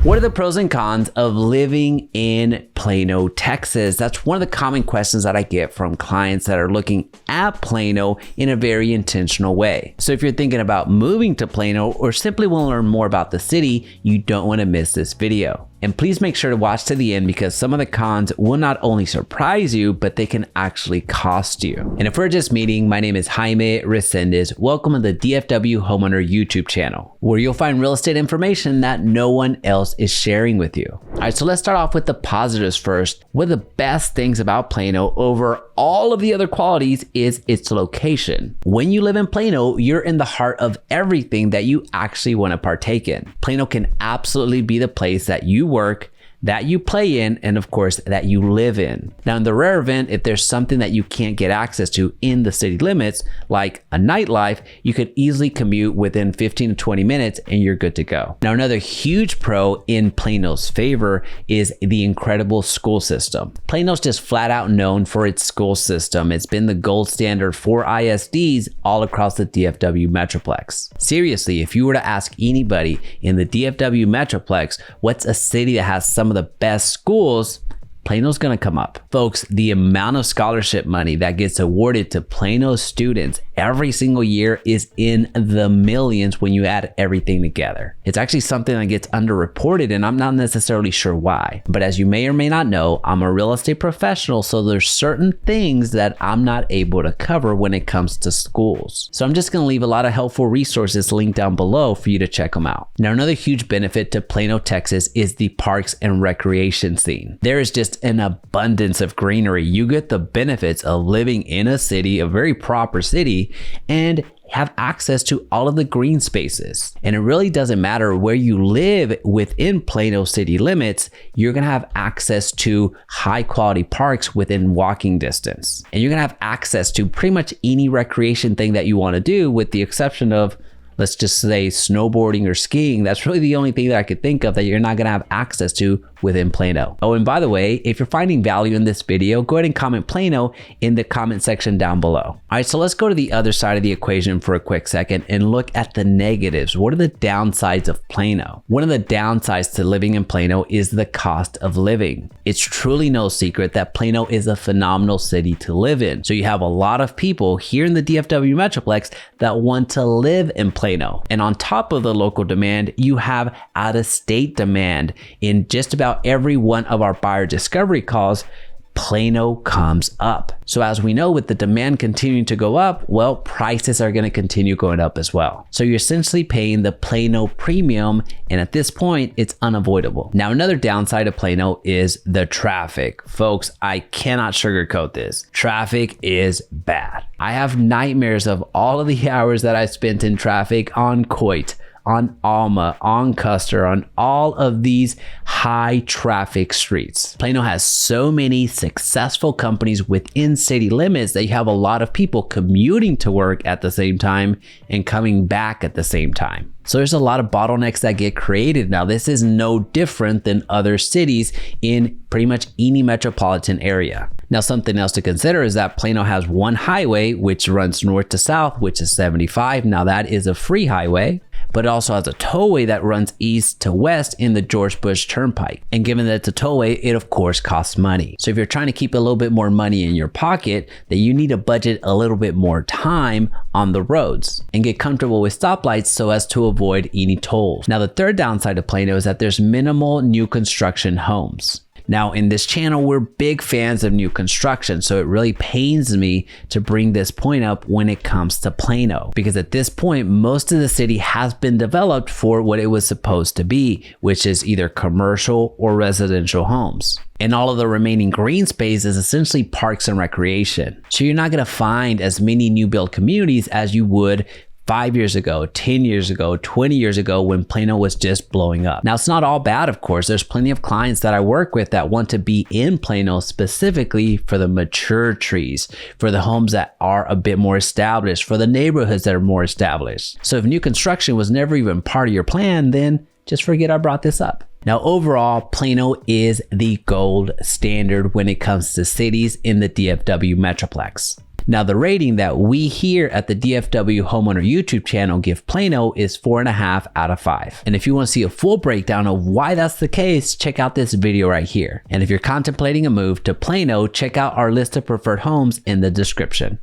What are the pros and cons of living in Plano, Texas? That's one of the common questions that I get from clients that are looking at Plano in a very intentional way. So if you're thinking about moving to Plano or simply want to learn more about the city, you don't want to miss this video. And please make sure to watch to the end because some of the cons will not only surprise you, but they can actually cost you. And if we're just meeting, my name is Jaime Resendez. Welcome to the DFW Homeowner YouTube channel, where you'll find real estate information that no one else is sharing with you. All right, so let's start off with the positives first. One of the best things about Plano over all of the other qualities is its location. When you live in Plano, you're in the heart of everything that you actually want to partake in. Plano can absolutely be the place that you work, that you play in, and of course that you live in. Now in the rare event, if there's something that you can't get access to in the city limits, like a nightlife, you could easily commute within 15 to 20 minutes and you're good to go. Now another huge pro in Plano's favor is the incredible school system. Plano's just flat out known for its school system. It's been the gold standard for ISDs all across the DFW metroplex. Seriously, if you were to ask anybody in the DFW metroplex, what's a city that has some of the best schools, Plano's gonna come up. Folks, the amount of scholarship money that gets awarded to Plano students every single year is in the millions when you add everything together. It's actually something that gets underreported and I'm not necessarily sure why. But as you may or may not know, I'm a real estate professional, so there's certain things that I'm not able to cover when it comes to schools. So I'm just gonna leave a lot of helpful resources linked down below for you to check them out. Now, another huge benefit to Plano, Texas is the parks and recreation scene. There is just an abundance of greenery. You get the benefits of living in a city, a very proper city, and have access to all of the green spaces. And it really doesn't matter where you live within Plano city limits, you're gonna have access to high quality parks within walking distance. And you're gonna have access to pretty much any recreation thing that you wanna do, with the exception of, let's just say, snowboarding or skiing. That's really the only thing that I could think of that you're not gonna have access to within Plano. Oh, and by the way, if you're finding value in this video, go ahead and comment Plano in the comment section down below. All right, so let's go to the other side of the equation for a quick second and look at the negatives. What are the downsides of Plano? One of the downsides to living in Plano is the cost of living. It's truly no secret that Plano is a phenomenal city to live in. So you have a lot of people here in the DFW Metroplex that want to live in Plano. And on top of the local demand, you have out-of-state demand. In just about every one of our buyer discovery calls, Plano comes up. So as we know, with the demand continuing to go up, well, prices are going to continue going up as well. So you're essentially paying the Plano premium, and at this point, it's unavoidable. Now, another downside of Plano is the traffic. Folks, I cannot sugarcoat this. Traffic is bad. I have nightmares of all of the hours that I spent in traffic on Coit, on Alma, on Custer, on all of these high traffic streets. Plano has so many successful companies within city limits that you have a lot of people commuting to work at the same time and coming back at the same time. So there's a lot of bottlenecks that get created. Now, this is no different than other cities in pretty much any metropolitan area. Now, something else to consider is that Plano has one highway which runs north to south, which is 75. Now, that is a free highway, but it also has a tollway that runs east to west in the George Bush Turnpike. And given that it's a tollway, it of course costs money. So if you're trying to keep a little bit more money in your pocket, then you need to budget a little bit more time on the roads and get comfortable with stoplights so as to avoid any tolls. Now, the third downside of Plano is that there's minimal new construction homes. Now, in this channel, we're big fans of new construction, so it really pains me to bring this point up when it comes to Plano, because at this point, most of the city has been developed for what it was supposed to be, which is either commercial or residential homes. And all of the remaining green space is essentially parks and recreation. So you're not gonna find as many new build communities as you would 5 years ago, 10 years ago, 20 years ago when Plano was just blowing up. Now, it's not all bad, of course. There's plenty of clients that I work with that want to be in Plano specifically for the mature trees, for the homes that are a bit more established, for the neighborhoods that are more established. So if new construction was never even part of your plan, then just forget I brought this up. Now, overall, Plano is the gold standard when it comes to cities in the DFW Metroplex. Now, the rating that we here at the DFW Homeowner YouTube channel give Plano is 4.5 out of 5. And if you want to see a full breakdown of why that's the case, check out this video right here. And if you're contemplating a move to Plano, check out our list of preferred homes in the description.